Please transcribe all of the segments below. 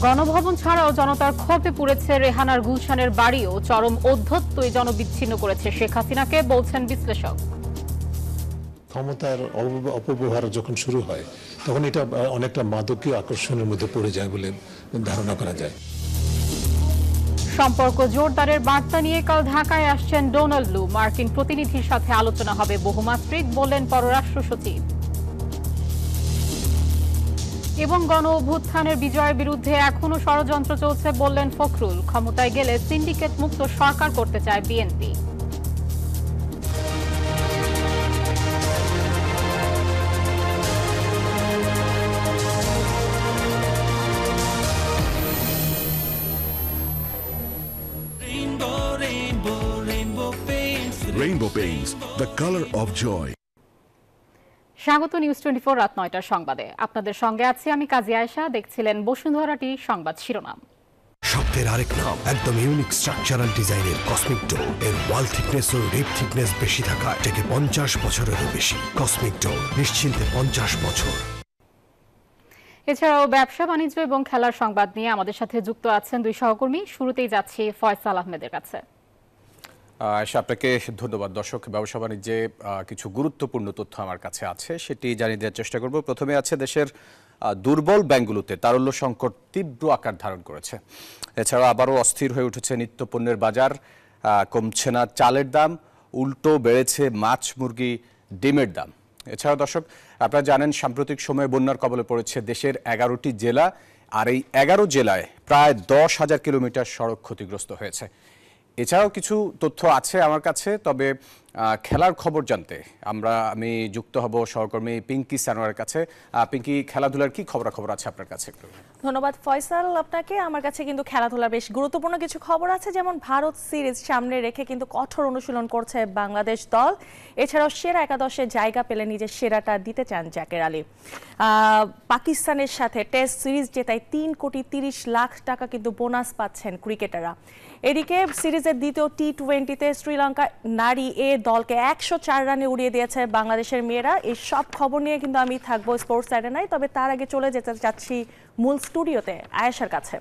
গণভবন ছাড়াও জনতার ক্ষোভে পুড়েছে রেহানার গুলশানের বাড়িও। চরম ঔদ্ধত্যই জনবিচ্ছিন্ন করেছে শেখ হাসিনাকে, বলছেন বিশ্লেষক। ক্ষমতার অপব্যবহার যখন শুরু হয় তখন এটা অনেকটা মাদকীয় আকর্ষণের মধ্যে পড়ে যায় বলে ধারণা করা যায়। সম্পর্ক জোরদারের বার্তা নিয়ে কাল ঢাকায় আসছেন ডোনাল্ড লু। মার্কিন প্রতিনিধির সাথে আলোচনা হবে বহুমাত্রিক, বললেন পররাষ্ট্র সচিব। এবং গণ অভ্যুত্থানের বিজয়ের বিরুদ্ধে এখনো ষড়যন্ত্র চলছে, বললেন ফখরুল। ক্ষমতায় গেলে সিন্ডিকেট মুক্ত সরকার করতে চায় BNP. Rainbow Paints, the color of joy. স্বাগত নিউজ 24 রাত 9টার সংবাদে। আপনাদের সঙ্গে আছি আমি কাজী আয়েশা। দেখছিলেন বসুন্ধরা টি সংবাদ শিরোনাম। শব্দের আরেক নাম, একদম ইউনিক স্ট্রাকচারাল ডিজাইনের কসমিক ডো। এর ওয়াল থিকনেস ও রিপ থিকনেস বেশি থাকায় থেকে 50 বছরেরও বেশি। কসমিক ডো, নিশ্চিন্তে 50 বছর। এছাড়াও ব্যবসা বাণিজ্য এবং খেলার সংবাদ নিয়ে আমাদের সাথে যুক্ত আছেন দুই সহকর্মী। শুরুতেই যাচ্ছি ফয়সাল আহমেদের কাছে। আপনাকে ধন্যবাদ। দর্শক, ব্যবসা বাণিজ্যে কিছু গুরুত্বপূর্ণ তথ্য আমার কাছে আছে, সেটি জানিয়ে দেওয়ার চেষ্টা করব। প্রথমে আছে দেশের দুর্বল ব্যাংকগুলোতে তারল্য সংকট তীব্র আকার ধারণ করেছে। এছাড়াও আবারও অস্থির হয়ে উঠেছে নিত্যপণ্যের বাজার। কমছে না চালের দাম, উল্টো বেড়েছে মাছ, মুরগি, ডিমের দাম। এছাড়াও দর্শক, আপনারা জানেন সাম্প্রতিক সময়ে বন্যার কবলে পড়েছে দেশের 11টি জেলা, আর এই 11 জেলায় প্রায় 10,000 কিলোমিটার সড়ক ক্ষতিগ্রস্ত হয়েছে। এছাড়াও কিছু তথ্য আছে আমার কাছে, তবে খেলার খবর জানতে আমি যুক্ত হব সহকর্মী পিঙ্কি সানোয়ারের কাছে। পিঙ্কি, খেলাধুলার কি খবরাখবর আছে আপনার কাছে? ধন্যবাদ ফয়সাল আপনাকে। আমার কাছে কিন্তু খেলাধুলার বেশ গুরুত্বপূর্ণ কিছু খবর আছে, যেমন ভারত সিরিজ সামনে রেখে কিন্তু কঠোর অনুশীলন করছে বাংলাদেশ দল। এছাড়াও সেরা একাদশে জায়গা পেলে নিজের সেরাটা দিতে চান জাকের আলী। পাকিস্তানের সাথে টেস্ট সিরিজ জেতায় 3,30,00,000 টাকা কিন্তু বোনাস পাচ্ছেন ক্রিকেটাররা। এদিকে সিরিজের দ্বিতীয় টি-20তে শ্রীলঙ্কা নারী এ দলকে 104 রানে উড়িয়ে দিয়েছে বাংলাদেশের মেয়েরা। এই সব খবর নিয়ে কিন্তু আমি থাকবো স্পোর্টস অ্যারেনায়। তবে তার আগে চলে যেতে চাচ্ছি মূল স্টুডিওতে আয়েশার কাছে।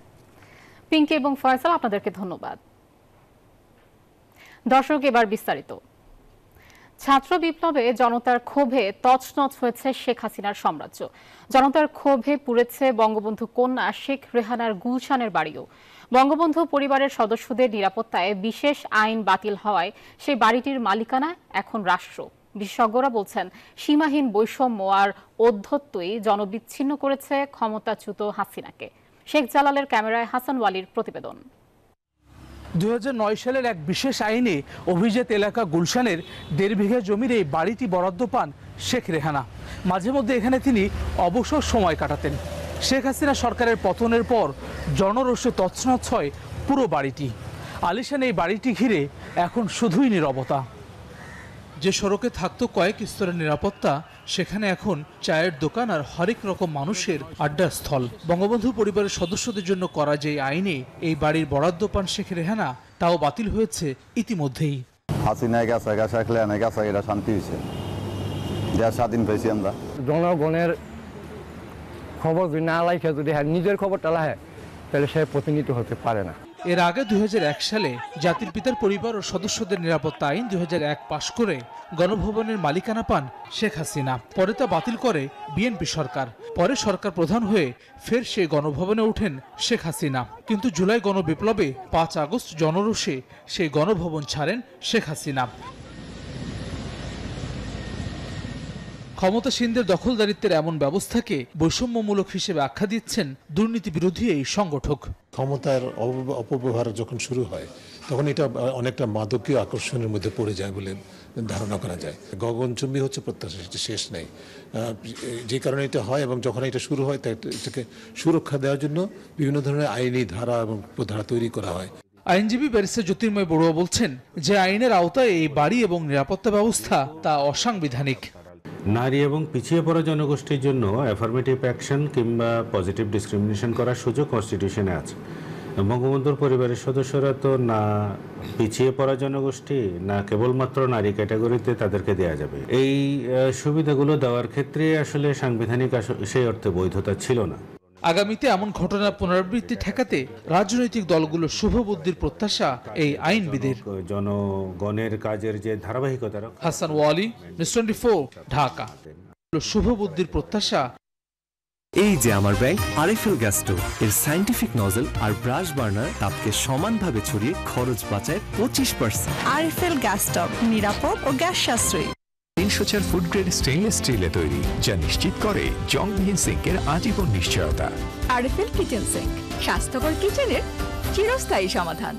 পিঙ্কি এবং ফয়সাল, আপনাদেরকে ধন্যবাদ। দর্শক, এবার বিস্তারিত। ছাত্র বিপ্লবে জনতার ক্ষোভে তছনছ হয়েছে শেখ হাসিনার সাম্রাজ্য। জনতার ক্ষোভে পুড়েছে বঙ্গবন্ধু কন্যা শেখ রেহানার গুলশানের বাড়িও। বঙ্গবন্ধু পরিবারের সদস্যদের নিরাপত্তায় বিশেষ আইন বাতিল হওয়ায় সেই বাড়িটির মালিকানা এখন রাষ্ট্র। বিশেষজ্ঞরা বলছেন, সীমাহীন বৈষম্য আর ঔদ্ধত্যই জনবিচ্ছিন্ন করেছে ক্ষমতাচ্যুত হাসিনাকে। শেখ জালালের ক্যামেরায় হাসান ওয়ালির প্রতিবেদন। 2009 সালের এক বিশেষ আইনে অভিজাত এলাকা গুলশানের 1.5 বিঘা জমির এই বাড়িটি বরাদ্দ পান শেখ রেহানা। মাঝে মধ্যে এখানে তিনি অবসর সময় কাটাতেন। শেখ হাসিনা সরকারের পতনের পর জনরোষে তছনছ হয় পুরো বাড়িটি। আলিশান এই বাড়িটি ঘিরে এখন শুধুই নীরবতা। যে সড়কে থাকতো কয়েক স্তরের নিরাপত্তা, সেখানে এখন চায়ের দোকান আর হরেক রকম মানুষের আড্ডার স্থল। বঙ্গবন্ধু পরিবারের সদস্যদের জন্য করা যে আইনে এই বাড়ির বরাদ্দ পান শেখ রেহানা, তাও বাতিল হয়েছে ইতিমধ্যেই। হাসিনায় গেছে এটা শান্তি হয়েছে, দেশ স্বাধীন পেয়েছি আমরা। জনগণের খবর না লাইছে, যদি নিজের খবরটা লাহে তাহলে সে প্রতিনিধিত্ব হতে পারে না। এর আগে 2001 সালে জাতির পিতার পরিবার ও সদস্যদের নিরাপত্তা আইন 2001 পাশ করে গণভবনের মালিকানা পান শেখ হাসিনা। পরে তা বাতিল করে বিএনপি সরকার। পরে সরকার প্রধান হয়ে ফের সেই গণভবনে ওঠেন শেখ হাসিনা। কিন্তু জুলাই গণবিপ্লবে 5 আগস্ট জনরোষে সেই গণভবন ছাড়েন শেখ হাসিনা। ক্ষমতাসীনদের দখলদারিত্বের এমন ব্যবস্থাকে বৈষম্যমূলক হিসেবে আখ্যা দিচ্ছেন দুর্নীতি বিরোধী এই সংগঠক। ক্ষমতার অপব্যবহার যখন শুরু হয় তখন এটা অনেকটা মাদকীয় আকর্ষণের মধ্যে পড়ে যায় বলে ধারণা করা যায়। গগনচুম্বী হচ্ছে প্রত্যাশা, শেষ নেই। যে কারণে এটা হয়, এবং যখন এটা শুরু হয় এটাকে সুরক্ষা দেওয়ার জন্য বিভিন্ন ধরনের আইনি ধারা এবং ধারা তৈরি করা হয়। আইনজীবী ব্যারিস্টার জ্যোতির্ময় বড়ুয়া বলছেন, যে আইনের আওতায় এই বাড়ি এবং নিরাপত্তা ব্যবস্থা তা অসাংবিধানিক। নারী এবং পিছিয়ে পড়া জনগোষ্ঠীর জন্য অ্যাফার্মেটিভ অ্যাকশন কিংবা পজিটিভ ডিসক্রিমিনেশন করার সুযোগ কনস্টিটিউশনে আছে। বঙ্গবন্ধুর পরিবারের সদস্যরা তো না পিছিয়ে পড়া জনগোষ্ঠী, না কেবলমাত্র নারী ক্যাটাগরিতে তাদেরকে দেয়া যাবে। এই সুবিধাগুলো দেওয়ার ক্ষেত্রে আসলে সাংবিধানিক সেই অর্থে বৈধতা ছিল না। আগামীতে এমন ঘটনার পুনরাবৃত্তি ঠেকাতে রাজনৈতিক দলগুলোর শুভবুদ্ধির প্রত্যাশা এই আইনবিদের। জনগণের কাজের যে ধারাবাহিকতা। হাসান ওয়ালি, নিউজ 24, ঢাকা। শুভবুদ্ধির প্রত্যাশা। এই যে আমার ব্যাংক আরএফএল গ্যাস স্টোভ, এর সায়েন্টিফিক নজল আর ব্রাশ বার্নার তাপকে সমানভাবে ছড়িয়ে খরচ বাঁচায় 25%। আরএফএল গ্যাস স্টোভ নিরাপদ ও গ্যাস সাশ্রয়ী। 304 ফুড গ্রেড স্টেইনলেস স্টিলে তৈরি, যা নিশ্চিত করে জংবিহীন সিঙ্কের আজীবন নিশ্চয়তা। আরএফএল কিচেন সিঙ্ক, স্বাস্থ্যকর কিচেনের চিরস্থায়ী সমাধান।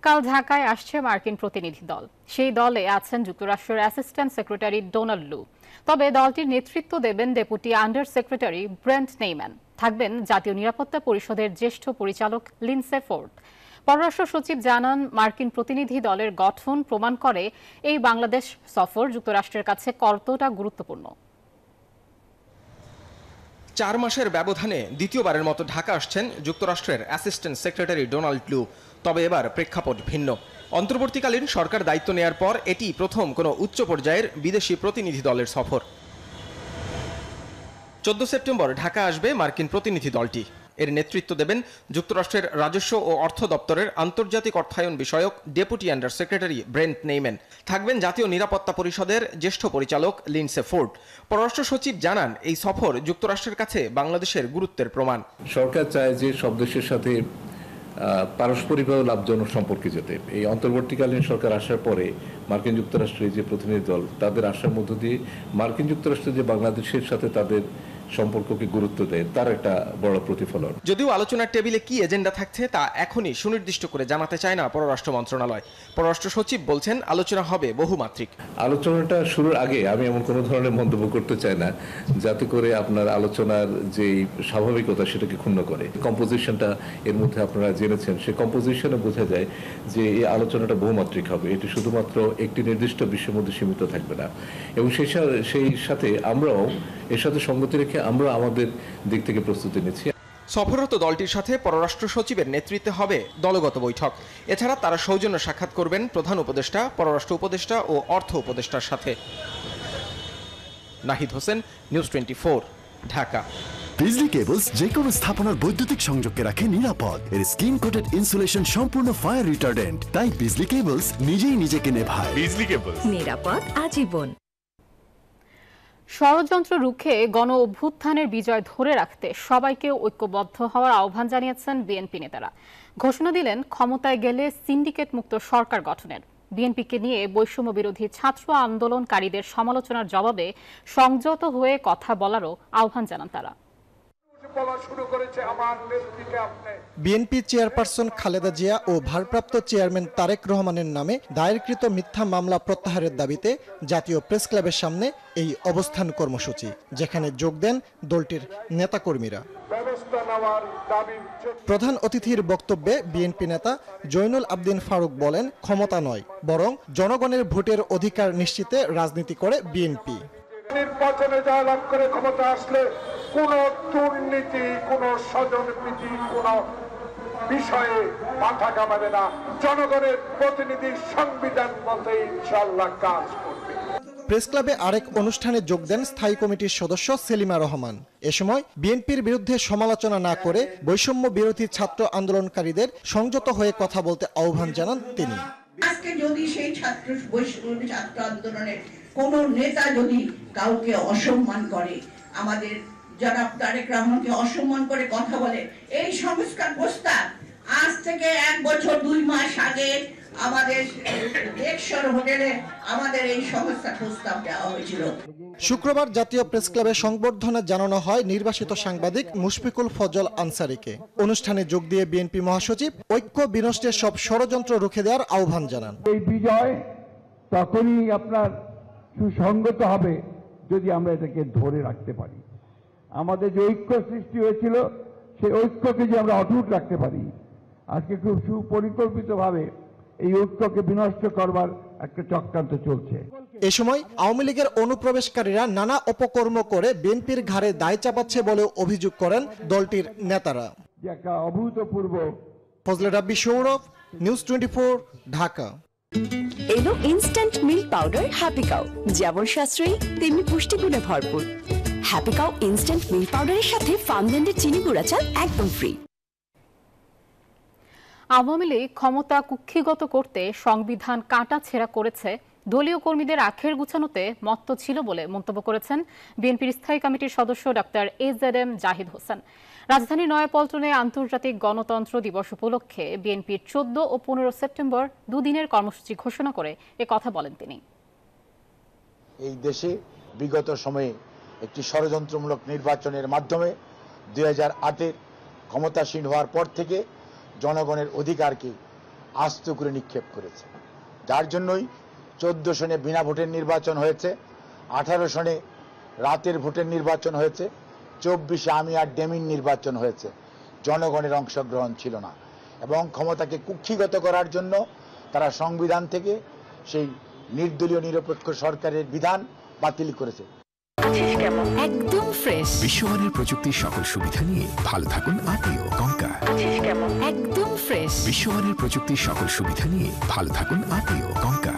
কাল ঢাকায় আসছে মার্কিন প্রতিনিধি দল। সেই দলে আছেন যুক্তরাষ্ট্রের অ্যাসিস্ট্যান্ট সেক্রেটারি ডোনাল্ড লু। তবে দলটির নেতৃত্ব দেবেন ডেপুটি আন্ডার সেক্রেটারি ব্রেন্ট নেইম্যান। থাকবেন জাতীয় নিরাপত্তা পরিষদের জ্যেষ্ঠ পরিচালক লিন্ডসে ফোর্ড। পররাষ্ট্র সচিব জানান, মার্কিন প্রতিনিধি দলের গঠন প্রমাণ করে এই বাংলাদেশ সফর যুক্তরাষ্ট্রের কাছে কতটা গুরুত্বপূর্ণ। 4 মাসের ব্যবধানে দ্বিতীয়বারের মতো ঢাকা আসছেন যুক্তরাষ্ট্রের অ্যাসিস্ট্যান্ট সেক্রেটারি ডোনাল্ড লু। তবে এবার প্রেক্ষাপট ভিন্ন। অন্তর্বর্তীকালীন সরকার দায়িত্ব নেয়ার পর এটি প্রথম কোনো উচ্চ পর্যায়ের বিদেশি প্রতিনিধি দলের সফর। 14 সেপ্টেম্বর ঢাকা আসবে মার্কিন প্রতিনিধি দলটি। এর নেতৃত্ব দেবেন যুক্তরাষ্ট্রের রাজস্ব ও অর্থ দপ্তরের আন্তর্জাতিক অর্থায়ন বিষয়ক ডেপুটি আন্ডার সেক্রেটারি ব্রেন্ট নেইম্যান। থাকবেন জাতীয় নিরাপত্তা পরিষদের জ্যেষ্ঠ পরিচালক লিন্ডসে ফোর্ড। পররাষ্ট্র সচিব জানান, এই সফর যুক্তরাষ্ট্রের কাছে বাংলাদেশের গুরুত্বের প্রমাণ। সরকার চায় যে সব দেশের সাথে পারস্পরিকভাবে লাভজনক সম্পর্কে যেতে। এই অন্তর্বর্তীকালীন সরকার আসার পরে মার্কিন যুক্তরাষ্ট্রের যে প্রতিনিধি দল, তাদের আসার মধ্য দিয়ে মার্কিন যুক্তরাষ্ট্র যে বাংলাদেশের সাথে তাদের সম্পর্ককে গুরুত্ব দেয়, তার একটা বড় প্রতিফলন। যদিও আলোচনার টেবিলে কি এজেন্ডা থাকছে তা এখনই সুনির্দিষ্ট করে জানাতে চায় না পররাষ্ট্র মন্ত্রণালয়। পররাষ্ট্র সচিব বলছেন, আলোচনা হবে বহুমাত্রিক। আলোচনাটা শুরুর আগে আমি এমন কোনো ধরনের মন্তব্য করতে চাই না যাতে করে আপনার আলোচনার যে স্বাভাবিকতা সেটাকে ক্ষুণ্ণ করে। কম্পোজিশনটা এর মধ্যে আপনারা জেনেছেন, সে কম্পোজিশনে বোঝা যায় যে এই আলোচনাটা বহুমাত্রিক হবে। এটি শুধুমাত্র একটি নির্দিষ্ট বিশ্বের মধ্যে সীমিত থাকবে না, এবং সেই সাথে আমরাও এর সাথে সঙ্গতি রেখে আমরা আমাদের দিক থেকে প্রস্তুতি নিচ্ছি। সফররত দলটির সাথে পররাষ্ট্র সচিবের নেতৃত্বে হবে দলগত বৈঠক। এছাড়া তারা সৌজন্য সাক্ষাৎ করবেন প্রধান উপদেষ্টা, পররাষ্ট্র উপদেষ্টা ও অর্থ উপদেষ্টার সাথে। নাহিদ হোসেন, নিউজ 24, ঢাকা। বিজলি কেবলস যে কোনো স্থাপনার বৈদ্যুতিক সংযোগকে রাখে নিরাপদ। এর স্কিন কোটেড ইনসুলেশন সম্পূর্ণ ফায়ার রিটার্ডেন্ট, তাই বিজলি কেবলস নিজেই নিজেকে নেভায়। বিজলি কেবলস, নিরাপদ আজীবন। ষড়যন্ত্র রুখে গণ অভ্যুত্থানের বিজয় ধরে রাখতে সবাইকে ঐক্যবদ্ধ হওয়ার আহ্বান জানিয়েছেন বিএনপি নেতারা। ঘোষণা দিলেন ক্ষমতায় গেলে সিন্ডিকেট মুক্ত সরকার গঠনের। বিএনপিকে নিয়ে বৈষম্য বিরোধী ছাত্র আন্দোলনকারীদের সমালোচনার জবাবে সংযত হয়ে কথা বলারও আহ্বান জানান তারা। বিএনপি চেয়ারপারসন খালেদা জিয়া ও ভারপ্রাপ্ত চেয়ারম্যান তারেক রহমানের নামে দায়েরকৃত মিথ্যা মামলা প্রত্যাহারের দাবিতে জাতীয় প্রেস ক্লাবের সামনে এই অবস্থান কর্মসূচি, যেখানে যোগ দেন দলটির নেতাকর্মীরা। প্রধান অতিথির বক্তব্যে বিএনপি নেতা জয়নুল আবদিন ফারুক বলেন, ক্ষমতা নয় বরং জনগণের ভোটের অধিকার নিশ্চিতে রাজনীতি করে বিএনপি। নির্বাচনে জয়লাভ করে ক্ষমতা আসলে কোন দুর্নীতি, কোন স্বজনপ্রীতি, কোন বিষয়ে মাথা ঘামাবে না। জনগণের প্রতিনিধি সংবিধান মতে ইনশাআল্লাহ কাজ করবে। প্রেস ক্লাবে আরেক অনুষ্ঠানে যোগ দেন স্থায়ী কমিটির সদস্য সেলিমা রহমান। এ সময় বিএনপির বিরুদ্ধে সমালোচনা না করে বৈষম্য বিরোধী ছাত্র আন্দোলনকারীদের সংযত হয়ে কথা বলতে আহ্বান জানান তিনি। আজকে যদি সেই ছাত্র আন্দোলনের কোন নেতা যদি কাউকে অসম্মান করে, আমাদের জনাব তারেক রহমানকে অসম্মান করে কথা বলে, এই সংস্কার প্রস্তাব আজ থেকে 1 বছর 2 মাস আগে আমাদের এক্সর হোটেলে আমাদের এই সংস্কার প্রস্তাব দেওয়া হয়েছিল। শুক্রবার জাতীয় প্রেস ক্লাবে সংবর্ধনা জানানো হয় নির্বাসিত সাংবাদিক মুশফিকুল ফজল আনসারীকে। অনুষ্ঠানে যোগ দিয়ে বিএনপি মহাসচিব ঐক্য বিনষ্টের সব ষড়যন্ত্র রুখে দেওয়ার আহ্বান জানান। এই বিজয় তখনই আপনার সুসংগত হবে যদি আমরা এটাকে ধরে রাখতে পারি। আমাদের যে ঐক্য সৃষ্টি হয়েছিল সেই ঐক্যকে যদি আমরা অটুট রাখতে পারি। আজকে খুব সুপরিকল্পিতভাবে এই ঐক্যকে বিনষ্ট করবার একটা চক্রান্ত চলছে। এ সময় আওয়ামী লীগের অনুপ্রবেশকারীরা নানা অপকর্ম করে বিএনপির ঘাড়ে দায় চাপাচ্ছে বলে অভিযোগ করেন দলটির নেতারা। একটা অভূতপূর্ব। ফজলে রাব্বি সৌরভ, নিউজ 24, ঢাকা। এলো instant milk powder happy cow, যেমন সাশ্রয়ী তেমনি পুষ্টিগুণে ভরপুর। হ্যাপি কাউ ইনস্ট্যান্ট মিল্ক পাউডারের সাথে ফার্মল্যান্ডের চিনি গুঁড়া চাল একদম ফ্রি। আওয়ামী লীগ ক্ষমতা কুক্ষিগত করতে সংবিধান কাটাছেঁড়া করেছে, দলীয় কর্মীদের আখের গুছানোতে মত্ত ছিল বলে মন্তব্য করেছেন বিএনপির স্থায়ী কমিটির সদস্য ডক্টর এজেডএম জাহিদ হোসেন। রাজধানী নয়াপল্টনে আন্তর্জাতিক গণতন্ত্র দিবস উপলক্ষে বিএনপির 14 ও 15 সেপ্টেম্বর দুদিনের কর্মসূচি ঘোষণা করে এ কথা বলেন তিনি। এই দেশে বিগত সময়ে একটি ষড়যন্ত্রমূলক নির্বাচনের মাধ্যমে 2008-এর ক্ষমতাসীন হওয়ার পর থেকে জনগণের অধিকারকে আস্ত করে নিক্ষেপ করেছে, যার জন্যই 14 সনে বিনা ভোটের নির্বাচন হয়েছে, 18 সনে রাতের ভোটের নির্বাচন হয়েছে, 24-এ আমি আর ডেমিন নির্বাচন হয়েছে। জনগণের অংশগ্রহণ ছিল না এবং ক্ষমতাকে কুক্ষিগত করার জন্য তারা সংবিধান থেকে সেই নির্দলীয় নিরপেক্ষ সরকারের বিধান বাতিল করেছে। একদম ফ্রেশ বিশ্বমানের প্রযুক্তির সকল সুবিধা নিয়ে ভালো থাকুন আপনিও। কঙ্কা একদম ফ্রেশ বিশ্বমানের প্রযুক্তির সকল সুবিধা নিয়ে ভালো থাকুন আপনিও। কঙ্কা।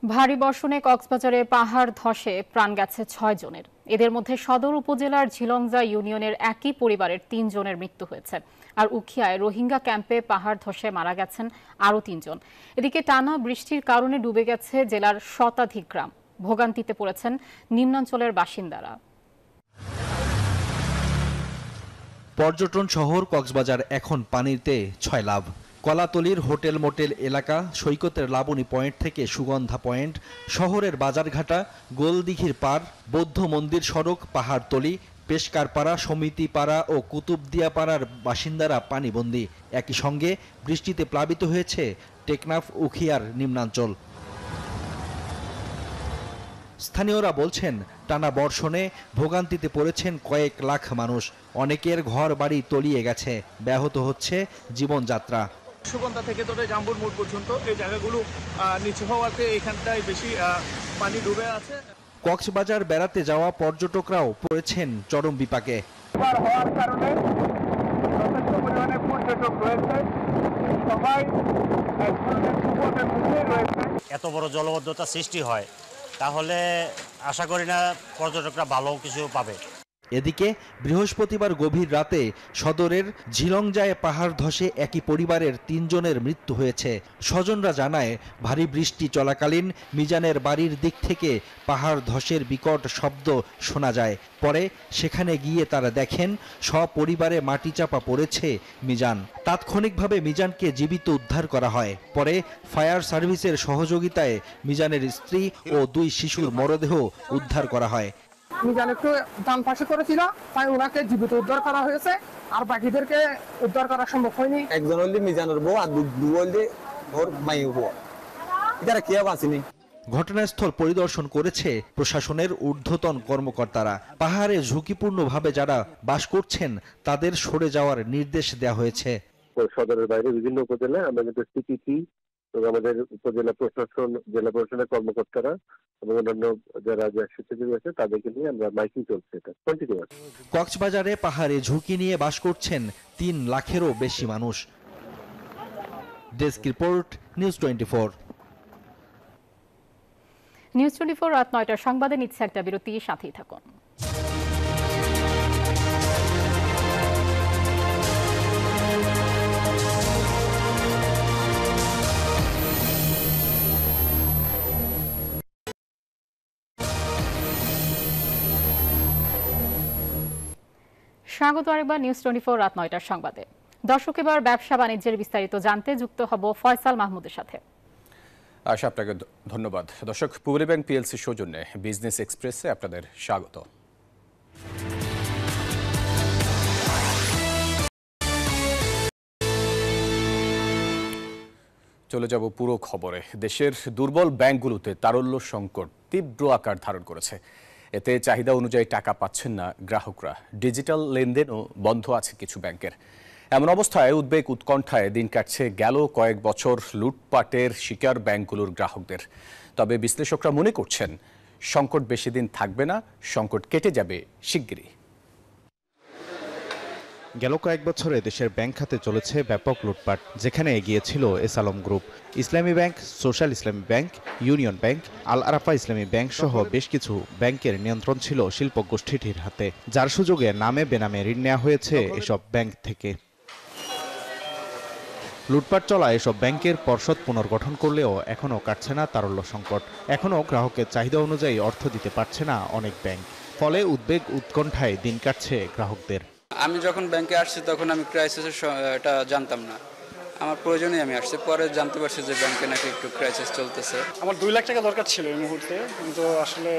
ভারী বর্ষণে কক্সবাজারে পাহাড় ধসে প্রাণ গেছে 6 জনের। এদের মধ্যে সদর উপজেলার ঝিলংজা ইউনিয়নের একই পরিবারের 3 জনের মৃত্যু হয়েছে। আর উখিয়ায় রোহিঙ্গা ক্যাম্পে পাহাড় ধসে মারা গেছেন আরও 3 জন। এদিকে টানা বৃষ্টির কারণে ডুবে গেছে জেলার শতাধিক গ্রাম। ভোগান্তিতে পড়েছেন নিম্নাঞ্চলের বাসিন্দারা। পর্যটন শহর কক্সবাজার এখন পানিতে ছয় লাভ। কলাতলির হোটেল মোটেল এলাকা, সৈকতের লাবণী পয়েন্ট থেকে সুগন্ধা পয়েন্ট, শহরের বাজারঘাটা, গোলদিঘির পার, বৌদ্ধ মন্দির সড়ক, পাহাড়তলি, পেশকারপাড়া, সমিতিপাড়া ও কুতুবদিয়া পাড়ার বাসিন্দারা পানিবন্দী। একই সঙ্গে বৃষ্টিতে প্লাবিত হয়েছে টেকনাফ উখিয়ার নিম্নাঞ্চল। স্থানীয়রা বলছেন টানা বর্ষণে ভোগান্তিতে পড়েছেন কয়েক লাখ মানুষ। অনেকের ঘর বাড়ি তলিয়ে গেছে, ব্যাহত হচ্ছে জীবনযাত্রা। সুগন্ধা থেকে ধরে জাম্বুর মোড় পর্যন্ত এই জায়গাগুলো নিচু হওয়াতে এখানটায় বেশি পানি ডুবে আছে। কক্সবাজার বেড়াতে যাওয়া পর্যটকরাও পড়েছেন চরম বিপাকে। হওয়ার কারণে যথেষ্ট পরিমাণে পর্যটক রয়েছে, সবাই এক ধরনের বিপদের মুখে রয়েছে। এত বড় জলবদ্ধতা সৃষ্টি হয়, তাহলে আশা করি না পর্যটকরা ভালো কিছু পাবে। এদিকে বৃহস্পতিবার গভীর রাতে সদরের ঝিলংজায় পাহাড় ধসে একই পরিবারের 3 জনের মৃত্যু হয়েছে। স্বজনরা জানায় ভারী বৃষ্টি চলাকালীন মিজানের বাড়ির দিক থেকে পাহাড় ধসের বিকট শব্দ শোনা যায়। পরে সেখানে গিয়ে তারা দেখেন সপরিবারে মাটি চাপা পড়েছে মিজান। তাৎক্ষণিকভাবে মিজানকে জীবিত উদ্ধার করা হয়। পরে ফায়ার সার্ভিসের সহযোগিতায় মিজানের স্ত্রী ও 2 শিশুর মরদেহ উদ্ধার করা হয়। মিজান একটু ডান পাশে করেছিল, তাই ওনাকে জীবিত উদ্ধার করা হয়েছে, আর বাকিদেরকে উদ্ধার করা সম্ভব হয়নি। একজন হলে মিজানের বউ আর দু হলে ওর মায়ের বউ, এটারা কে বাঁচেনি। ঘটনাস্থল পরিদর্শন করেছে প্রশাসনের ঊর্ধ্বতন কর্মকর্তারা। পাহাড়ে ঝুঁকিপূর্ণভাবে যারা বাস করছেন তাদের সরে যাওয়ার নির্দেশ দেওয়া হয়েছে। সদরের বাইরে বিভিন্ন উপজেলায় আমরা কিন্তু সিপিপি এবং আমাদের উপজেলা প্রশাসন, জেলা প্রশাসনের কর্মকর্তারা এবং অন্যান্য যারা স্বেচ্ছাসেবী আছে তাদেরকে নিয়ে আমরা মাইকিং চলছে, এটা কন্টিনিউয়াস। কক্সবাজারে পাহাড়ে ঝুঁকি নিয়ে বাস করছেন 3 লাখেরও বেশি মানুষ। Desk report, news 24। নিউজ 24 রাত 9টার সংবাদে নিচ্ছে একটা বিরতি, সাথেই থাকুন। স্বাগত আরেকবার নিউজ 24 রাত 9টার সংবাদে। দর্শক, এবার ব্যবসা বাণিজ্যের বিস্তারিত জানতে যুক্ত হব ফয়সাল মাহমুদের সাথে। আশা আপনাকে ধন্যবাদ। দর্শক, পুবলি ব্যাংক পিএলসি সৌজন্যে বিজনেস এক্সপ্রেসে আপনাদের স্বাগত। চলে যাব পুরো খবরে। দেশের দুর্বল ব্যাংকগুলোতে তারল্য সংকট তীব্র আকার ধারণ করেছে। এতে চাহিদা অনুযায়ী টাকা পাচ্ছেন না গ্রাহকরা। ডিজিটাল লেনদেনও বন্ধ আছে কিছু ব্যাংকের। এমন অবস্থায় উদ্বেগ উৎকণ্ঠায় দিন কাটছে গেল কয়েক বছর লুটপাটের শিকার ব্যাংকগুলোর গ্রাহকদের। তবে বিশ্লেষকরা মনে করছেন সংকট বেশি দিন থাকবে না, সংকট কেটে যাবে শিগগিরই। গেল কয়েক বছরে দেশের ব্যাংক খাতে চলেছে ব্যাপক লুটপাট, যেখানে এগিয়েছিল এস আলম গ্রুপ। ইসলামী ব্যাংক, সোশ্যাল ইসলামী ব্যাংক, ইউনিয়ন ব্যাংক, আল আরাফা ইসলামী ব্যাংক সহ বেশ কিছু ব্যাংকের নিয়ন্ত্রণ ছিল শিল্প গোষ্ঠীটির হাতে, যার সুযোগে নামে বেনামে ঋণ নেওয়া হয়েছে এসব ব্যাংক থেকে। লুটপাট চলা এসব ব্যাংকের পর্ষদ পুনর্গঠন করলেও এখনও কাটছে না তারল্য সংকট। এখনও গ্রাহকের চাহিদা অনুযায়ী অর্থ দিতে পারছে না অনেক ব্যাংক, ফলে উদ্বেগ উৎকণ্ঠায় দিন কাটছে গ্রাহকদের। আমি যখন ব্যাংকে আসছি তখন আমি ক্রাইসিসের এটা জানতাম না, আমার প্রয়োজনেই আমি আসছি, পরে জানতে পারছি যে ব্যাংকে নাকি একটু ক্রাইসিস চলতেছে। আমার 2 লাখ টাকা দরকার ছিল এই মুহূর্তে, কিন্তু আসলে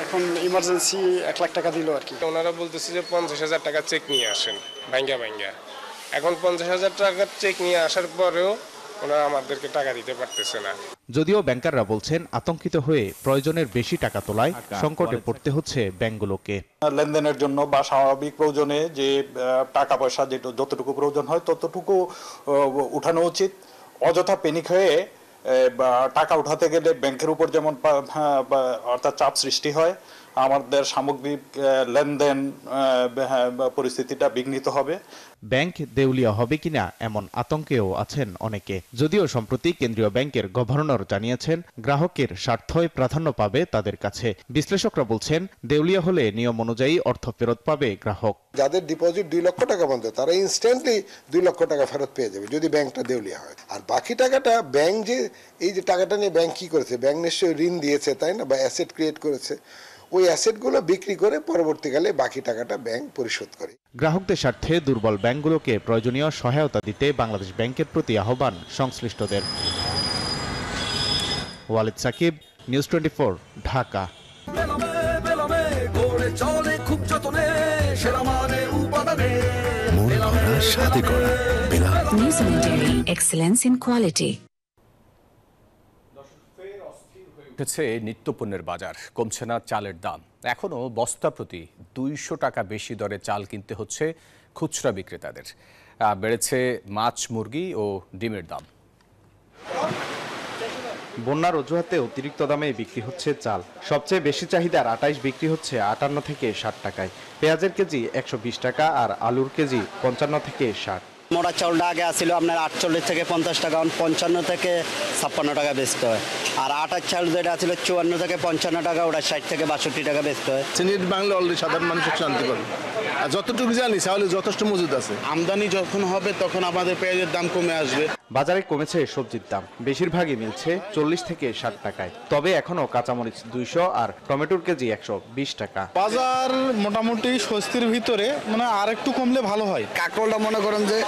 এখন ইমার্জেন্সি 1 লাখ টাকা দিল আর কি। ওনারা বলতেছে যে 50,000 টাকা চেক নিয়ে আসেন ভাঙ্গা। এখন 50,000 টাকার চেক নিয়ে আসার পরেও ওনারা আমাদেরকে টাকা দিতে পারতেছে না। যদিও ব্যাংকাররা বলছেন আতঙ্কিত হয়ে প্রয়োজনের বেশি টাকা তোলায় সংকটে পড়তে হচ্ছে ব্যাংকগুলোকে। লেনদেনের জন্য বা স্বাভাবিক প্রয়োজনে যে টাকা পয়সা যতটুকু প্রয়োজন হয় ততটুকু উঠানো উচিত। অযথা প্যানিক হয়ে টাকা উঠাতে গেলে ব্যাংকের উপর যেমন অর্থাৎ চাপ সৃষ্টি হয়, আমাদের সামগ্রিক লেনদেন পরিস্থিতিটা বিঘ্নিত হবে। ব্যাংক দেউলিয়া হবে কিনা এমন আতঙ্কেও আছেন অনেকে। যদিও সম্প্রতি কেন্দ্রীয় ব্যাংকের গভর্নর জানিয়েছেন গ্রাহকের স্বার্থই প্রাধান্য পাবে তাদের কাছে। বিশ্লেষকরা বলছেন দেউলিয়া হলে নিয়ম অনুযায়ী অর্থ ফেরত পাবে গ্রাহক। যাদের ডিপোজিট 2 লক্ষ টাকা পর্যন্ত, তারা ইনস্ট্যান্টলি 2 লক্ষ টাকা ফেরত পেয়ে যাবে যদি ব্যাংকটা দেউলিয়া হয়। আর বাকি টাকাটা ব্যাংক এই যে টাকাটা নিয়ে ব্যাংক কি করেছে, ব্যাংক নিশ্চয়ই ঋণ দিয়েছে, তাই না, বা অ্যাসেট ক্রিয়েট করেছে, ওই অ্যাসেটগুলো বিক্রি করে পরবর্তীকালে বাকি টাকাটা ব্যাংক পরিশোধ করে। গ্রাহকদের স্বার্থে দুর্বল ব্যাংকগুলোকে প্রয়োজনীয় সহায়তা দিতে বাংলাদেশ ব্যাংকের প্রতি আহ্বান সংশ্লিষ্টদের। Walid Sakib, news 24, Dhaka. Excellence in quality. উঠেছে নিত্যপণ্যের বাজার, কমছে না চালের দাম। এখনও বস্তা প্রতি 200 টাকা বেশি দরে চাল কিনতে হচ্ছে খুচরা বিক্রেতাদের। বেড়েছে মাছ, মুরগি ও ডিমের দাম। বন্যার অজুহাতে অতিরিক্ত দামে বিক্রি হচ্ছে চাল। সবচেয়ে বেশি চাহিদার 28 বিক্রি হচ্ছে 58 থেকে 60 টাকায়। পেঁয়াজের কেজি 120 টাকা আর আলুর কেজি 55 থেকে 60। মোটা চাউলটা আগে আসছিল আপনার 48 থেকে 50 টাকা, 55 থেকে 56 টাকা বেচতে হয়। আর আটার চাউল যেটা ছিল 54 থেকে 55 টাকা, ওটা 60 থেকে 62 টাকা বেচতে হয়। সিনিয়র বাংলা অলরেডি সাধারণ মানুষের শান্তি পাবে। আর যতটুকু জানি চাউলে যথেষ্ট মজুদ আছে। আমদানি যখন হবে তখন আমাদের পেঁয়াজের দাম কমে আসবে। বাজারে কমেছে সবজির দাম, বেশিরভাগই মিলছে 40 থেকে 60 টাকায়। তবে এখনো কাঁচামরিচ 200 আর টমেটোর কেজি 120 টাকা। বাজার মোটামুটি স্বস্তির ভিতরে, মানে আর একটু কমলে ভালো হয়। কাঁকরোলটা মনে করেন যে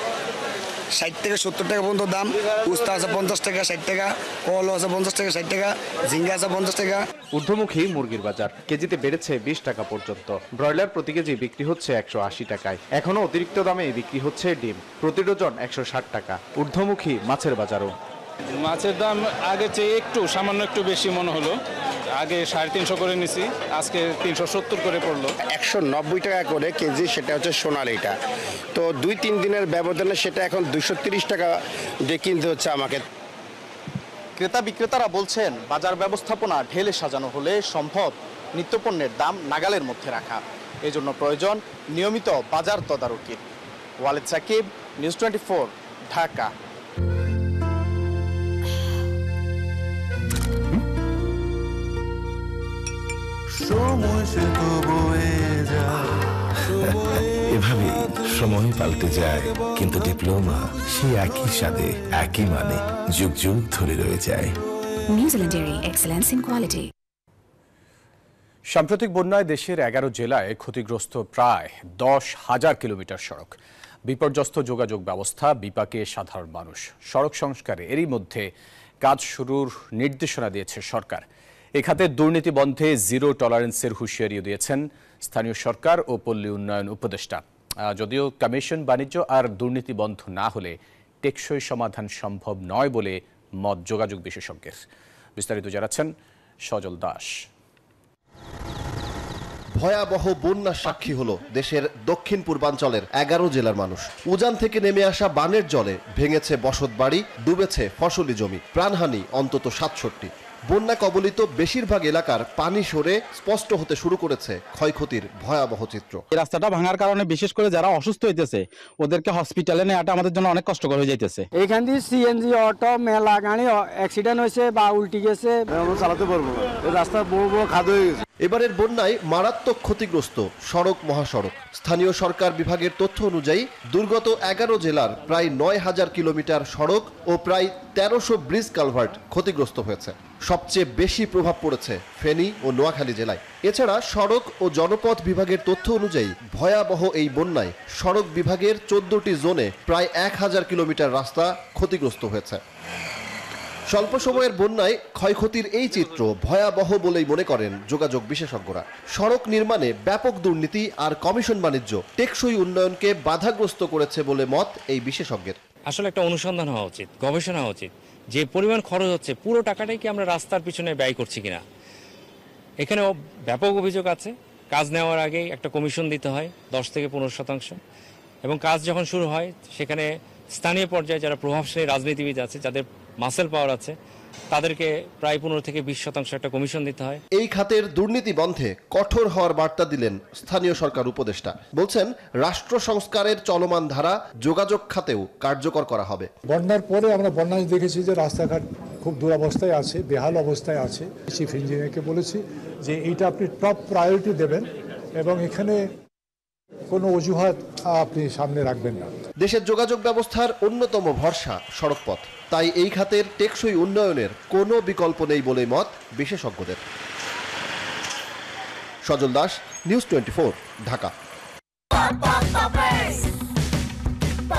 60 থেকে 70 টাকা পর্যন্ত দাম, উস্তা আছে 50 টাকা 60 টাকা, কল আছে 50 টাকা 60 টাকা, ঝিঙ্গা আছে 50 টাকা। ঊর্ধ্বমুখী মুরগির বাজার কেজিতে বেড়েছে 20 টাকা পর্যন্ত। ব্রয়লার প্রতি কেজি বিক্রি হচ্ছে 180 টাকায়। এখনো অতিরিক্ত দামে বিক্রি হচ্ছে ডিম, প্রতি ডজন 160 টাকা। ঊর্ধ্বমুখী মাছের বাজারও। মাছের দাম আগের চেয়ে সামান্য একটু বেশি মনে হলো। আগে 350 করে নিছি, আজকে 370 করে পড়লো। 190 টাকা করে কেজি, সেটা হচ্ছে সোনালিটা। তো 2-3 দিনের ব্যবধানে সেটা এখন 230 টাকা দিয়ে কিনতে হচ্ছে আমাকে। ক্রেতা বিক্রেতারা বলছেন বাজার ব্যবস্থাপনা ঢেলে সাজানো হলে সম্ভব নিত্যপণ্যের দাম নাগালের মধ্যে রাখা। এজন্য প্রয়োজন নিয়মিত বাজার তদারকি। ওয়ালিদ সাকিব, নিউজ 24, ঢাকা। এভাবে সময় পাল্টে যায়, কিন্তু ডিপ্লোমা সে একই স্বাদে, একই মানে যুগ যুগ ধরে রয়ে যায়। New Zealand dairy, excellence in quality. সাম্প্রতিক বন্যায় দেশের 11 জেলায় ক্ষতিগ্রস্ত প্রায় 10,000 কিলোমিটার সড়ক। বিপর্যস্ত যোগাযোগ ব্যবস্থা, বিপাকে সাধারণ মানুষ। সড়ক সংস্কারে এরই মধ্যে কাজ শুরুর নির্দেশনা দিয়েছে সরকার। এ খাতে দুর্নীতি বন্ধে জিরো টলারেন্সের হুঁশিয়ারিও দিয়েছেন স্থানীয় সরকার ও পল্লী উন্নয়ন উপদেষ্টা। যদিও কমিশন, বাণিজ্য আর দুর্নীতি বন্ধ না হলে টেকসই সমাধান সম্ভব নয় বলে মত যোগাযোগ বিশেষজ্ঞের। বিস্তারিত জানাচ্ছেন সজল দাস। ভয়াবহ বন্যার সাক্ষী হলো দেশের দক্ষিণ পূর্বাঞ্চলের 11 জেলার মানুষ। উজান থেকে নেমে আসা বানের জলে ভেঙেছে বসতবাড়ি, ডুবেছে ফসলি জমি, প্রাণহানি অন্তত 67। বন্যা কবলিত বেশিরভাগ এলাকার পানি সরে স্পষ্ট হতে শুরু করেছে ক্ষয়ক্ষতির ভয়াবহ চিত্র। এই রাস্তাটা ভাঙার কারণে বিশেষ করে যারা অসুস্থ হইতেছে ওদেরকে হসপিটালে নেওয়াটা আমাদের জন্য অনেক কষ্টকর হয়ে যাইতেছে। এখান দিয়ে সিএনজি অটো মেলা গাড়ি অ্যাক্সিডেন্ট হয়েছে বা উল্টি গেছে, চালাতে পারবো না, এই রাস্তা বড় বড় খাদ হয়ে গেছে। এবারের বন্যায় মারাত্মক ক্ষতিগ্রস্ত সড়ক মহাসড়ক। স্থানীয় সরকার বিভাগের তথ্য অনুযায়ী দুর্গত 11 জেলার প্রায় 9000 কিলোমিটার সড়ক ও প্রায় 1300 ব্রিজ কালভার্ট ক্ষতিগ্রস্ত হয়েছে। সবচেয়ে বেশি প্রভাব পড়েছে ফেনী ও নোয়াখালী জেলায়। এছাড়া সড়ক ও জনপথ বিভাগের তথ্য অনুযায়ী ভয়াবহ এই বন্যায় সড়ক বিভাগের 14টি জোনে প্রায় 1000 কিলোমিটার রাস্তা ক্ষতিগ্রস্ত হয়েছে। স্বল্প সময়ের বন্যায় ক্ষয়ক্ষতির এই চিত্র ভয়াবহ বলেই মনে করেন যোগাযোগ বিশেষজ্ঞরা। সড়ক নির্মাণে ব্যাপক দুর্নীতি আর কমিশন বাণিজ্য টেকসই উন্নয়নকে বাধাগ্রস্ত করেছে বলে মত এই বিশেষজ্ঞের। আসলে একটা অনুসন্ধান হওয়া উচিত, গবেষণা হওয়া উচিত, যে পরিমাণ খরচ হচ্ছে পুরো টাকাটাই কি আমরা রাস্তার পিছনে ব্যয় করছি কিনা। এখানেও ব্যাপক অভিযোগ আছে। কাজ নেওয়ার আগেই একটা কমিশন দিতে হয় 10 থেকে 15%, এবং কাজ যখন শুরু হয় সেখানে স্থানীয় পর্যায়ে যারা প্রভাবশালী রাজনীতিবিদ আছে, যাদের মাসেল পাওয়ার আছে, তাদেরকে প্রায় 15 থেকে 20% একটা কমিশন দিতে হয়। এই খাতের দুর্নীতি বন্ধে কঠোর হওয়ার বার্তা দিলেন স্থানীয় সরকার উপদেষ্টা। বলছেন রাষ্ট্র সংস্কারের চলমান ধারা যোগাযোগ খাতেও কার্যকর করা হবে। বন্যার পরে আমরা বন্যায় দেখেছি যে রাস্তাঘাট খুব দুরবস্থায় আছে, বেহাল অবস্থায় আছে। চিফ ইঞ্জিনিয়ারকে বলেছি যে এইটা আপনি টপ প্রায়োরিটি দেবেন এবং এখানে কোনো অজুহাত আপনি সামনে রাখবেন না। দেশের যোগাযোগ ব্যবস্থার অন্যতম ভরসা সড়কপথ, তাই এই খাতের টেকসই উন্নয়নের কোনো বিকল্প নেই বলে মত বিশেষজ্ঞদের। Sajal Das, news 24, Dhaka.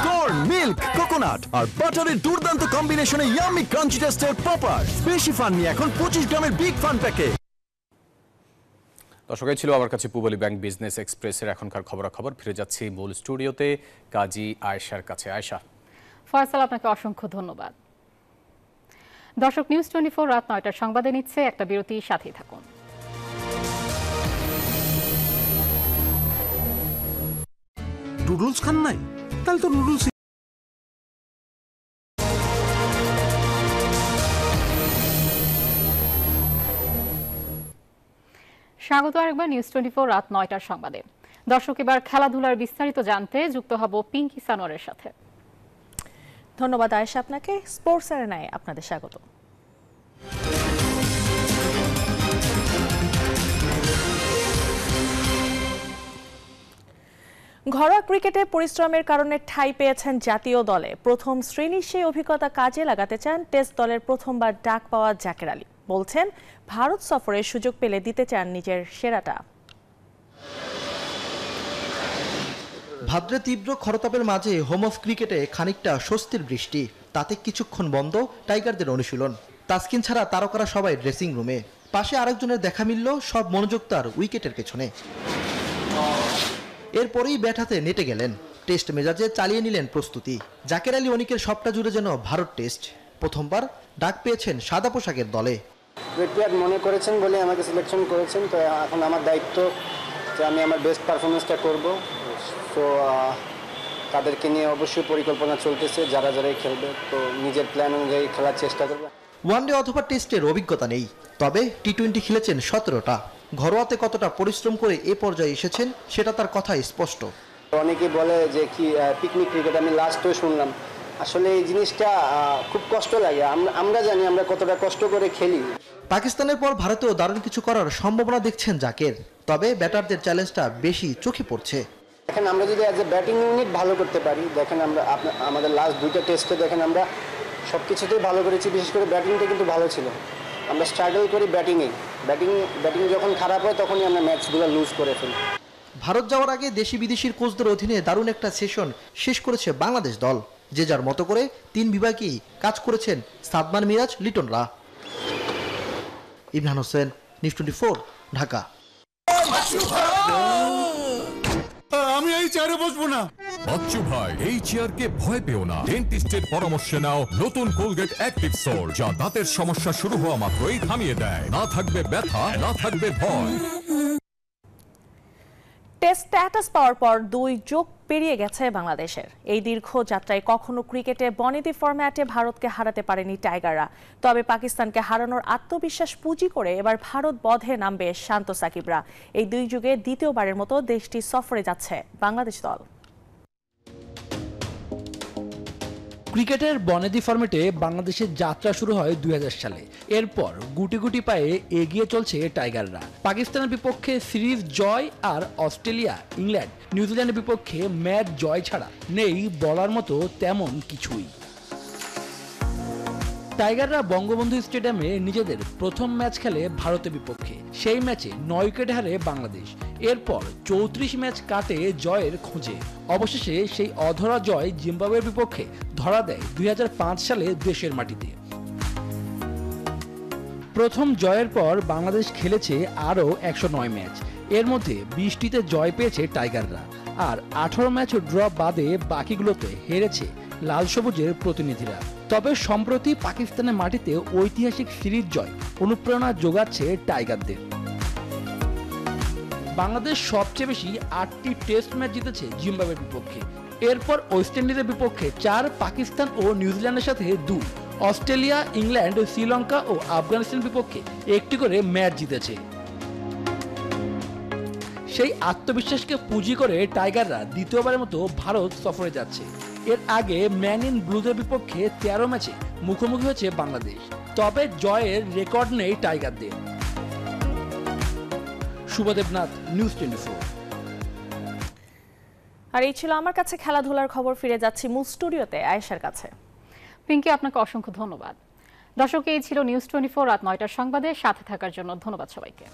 Corn, milk, coconut আর বাটারের দুর্দান্ত কম্বিনেশনে ইয়াম্মি ক্রাঞ্চি টেস্টের পপার। বেশি ফান নিয়ে এখন 25 গ্রামের বিগ ফান প্যাকে। দর্শক, ছিল আমার কাছে পূবালী ব্যাংক বিজনেস এক্সপ্রেসের এখনকার খবরাখবর। ফিরে যাচ্ছি মূল স্টুডিওতে কাজী আয়েশার কাছে। আয়েশা। ফয়সাল, আপনাকে অসংখ্য ধন্যবাদ। দর্শক, নিউজ 24 রাত 9টার সংবাদে নিচ্ছে একটা বিরতি, সাথেই থাকুন। নুডলস খান নাই? তাহলে তো নুডলস। স্বাগত আরেকবার নিউজ 24 রাত 9টার সংবাদে। দর্শক, এবার খেলাধুলার বিস্তারিত জানতে যুক্ত হব পিঙ্কি সানোয়ারের সাথে। ধন্যবাদ আয়েশা আপনাকে। স্পোর্টস অ্যারেনায় আপনাদের স্বাগত। ঘরোয়া ক্রিকেটে পরিশ্রমের কারণে ঠাঁই পেয়েছেন জাতীয় দলে। প্রথম শ্রেণীর সেই অভিজ্ঞতা কাজে লাগাতে চান টেস্ট দলের প্রথমবার ডাক পাওয়া জাকের আলী। বলছেন ভারত সফরের সুযোগ পেলে দিতে চান নিজের সেরাটা। ভাদ্রে তীব্র খরতাপের মাঝে হোম অফ ক্রিকেটে খানিকটা স্বস্তির বৃষ্টি। তাতে কিছুক্ষণ বন্ধ টাইগারদের অনুশীলন। তাসকিন ছাড়া তারকারা সবাই ড্রেসিং রুমে। পাশে আরেকজনের দেখা মিলল, সব মনোযোগ তার উইকেটের পেছনে। এরপরেই ব্যাট হাতে নেটে গেলেন। টেস্ট মেজাজে চালিয়ে নিলেন প্রস্তুতি। জাকের আলী অনিকের সবটা জুড়ে যেন ভারত টেস্ট। প্রথমবার ডাক পেয়েছেন সাদা পোশাকের দলে। প্লেয়ার মনে করেছেন বলে আমাকে সিলেকশন করেছেন, তো এখন আমার দায়িত্ব যে আমি আমার বেস্ট পারফরমেন্সটা করব। তো তাদেরকে নিয়ে অবশ্যই পরিকল্পনা চলতেছে, যারা যারাই খেলবে, তো নিজের প্ল্যান অনুযায়ী খেলার চেষ্টা করবে। ওয়ানডে অথবা টেস্টের অভিজ্ঞতা নেই, তবে টি-20 খেলেছেন 17টা। ঘরোয়াতে কতটা পরিশ্রম করে এ পর্যায়ে এসেছেন সেটা তার কথাই স্পষ্ট। অনেকেই বলে যে কি পিকনিক ক্রিকেট, আমি লাস্টও শুনলাম। আসলে এই জিনিসটা খুব কষ্ট লাগে। আমরা জানি আমরা কতটা কষ্ট করে খেলি। পাকিস্তানের পর ভারতেও দারুণ কিছু করার সম্ভাবনা দেখছেন জাকের, তবে ব্যাটারদের চ্যালেঞ্জটা বেশি চোখে পড়ছে। দেখেন, আমরা যদি অ্যাজ এ ব্যাটিং ইউনিট ভালো করতে পারি, দেখেন আমরা আমাদের লাস্ট 2টা টেস্টে দেখেন আমরা সব কিছুতেই ভালো করেছি, বিশেষ করে ব্যাটিংটা কিন্তু ভালো ছিল। আমরা স্ট্রাগল করি ব্যাটিংয়ে। ব্যাটিং যখন খারাপ হয় তখনই আমরা ম্যাচগুলো লুজ করে ফেলি। ভারত যাওয়ার আগে দেশি বিদেশির কোচদের অধীনে দারুণ একটা সেশন শেষ করেছে বাংলাদেশ দল। যে যার মতো করে 3 বিভাগেই কাজ করেছেন সাদমান, মিরাজ, লিটনরা। ইমরান হোসেন, নিউজ 24, ঢাকা। আমি এই চেয়ারে বসবো না। বাচ্চু ভাই, এই চেয়ারকে ভয় পেও না। ডেন্টিস্টের পরামর্শে নাও নতুন কোলগেট অ্যাক্টিভ সোল, যা দাঁতের সমস্যা শুরু হওয়া মাত্রই থামিয়ে দেয়। না থাকবে ব্যথা, না থাকবে ভয়। টেস্ট স্ট্যাটাস পাওয়ার পর 2 যুগ পেরিয়ে গেছে বাংলাদেশের। এই দীর্ঘ যাত্রায় কখনো ক্রিকেটে বনেদি ফরম্যাটে ভারতকে হারাতে পারেনি টাইগাররা। তবে পাকিস্তানকে হারানোর আত্মবিশ্বাস পুঁজি করে এবার ভারত বধে নামবে শান্ত সাকিবরা। এই 2 যুগে দ্বিতীয়বারের মতো দেশটি সফরে যাচ্ছে বাংলাদেশ দল। ক্রিকেটের বনেদি ফরম্যাটে বাংলাদেশের যাত্রা শুরু হয় 2000 সালে। এরপর গুটি গুটি পায়ে এগিয়ে চলছে টাইগাররা। পাকিস্তানের বিপক্ষে সিরিজ জয় আর অস্ট্রেলিয়া, ইংল্যান্ড, নিউজিল্যান্ডের বিপক্ষে ম্যাচ জয় ছাড়া নেই বলার মতো তেমন কিছুই। টাইগাররা বঙ্গবন্ধু স্টেডিয়ামে নিজেদের প্রথম ম্যাচ খেলে ভারতের বিপক্ষে। সেই ম্যাচে 9 উইকেট হারে বাংলাদেশ। এরপর 34 ম্যাচ কাটে জয়ের খোঁজে। অবশেষে সেই অধরা জয় জিম্বাবুয়ের বিপক্ষে ধরা দেয় 2005 সালে দেশের মাটিতে। প্রথম জয়ের পর বাংলাদেশ খেলেছে আরও 109 ম্যাচ। এর মধ্যে 20টিতে জয় পেয়েছে টাইগাররা, আর 18 ম্যাচ ড্র বাদে বাকিগুলোতে হেরেছে লাল সবুজের প্রতিনিধিরা। তবে সম্প্রতি পাকিস্তানের মাটিতে ঐতিহাসিক সিরিজ জয় অনুপ্রেরণা যোগাচ্ছে টাইগারদের। বাংলাদেশ সবচেয়ে বেশি 8টি টেস্ট ম্যাচ জিতেছে জিম্বাবুয়ের বিপক্ষে। এরপর ওয়েস্ট ইন্ডিজের বিপক্ষে 4, পাকিস্তান ও নিউজিল্যান্ডের সাথে 2, অস্ট্রেলিয়া, ইংল্যান্ড, শ্রীলঙ্কা ও আফগানিস্তানের বিপক্ষে 1টি করে ম্যাচ জিতেছে। সেই আত্মবিশ্বাসকে পুঁজি করে টাইগাররা দ্বিতীয়বারের মতো ভারত সফরে যাচ্ছে। এর আগে ম্যান ইন ব্লুদের বিপক্ষে 13 ম্যাচে মুখোমুখি হয়েছে বাংলাদেশ। তবে জয়ের রেকর্ড নেই টাইগারদের। শুভদেবনাথ, নিউজ 24। আর এই ছিল আমার কাছে খেলাধুলার খবর। ফিরে যাচ্ছি মূল স্টুডিওতে আয়েশার কাছে। পিঙ্কি, আপনাকে অসংখ্য ধন্যবাদ। দর্শক, এই ছিল নিউজ 24 রাত 9টার সংবাদে সাথে থাকার জন্য ধন্যবাদ সবাইকে।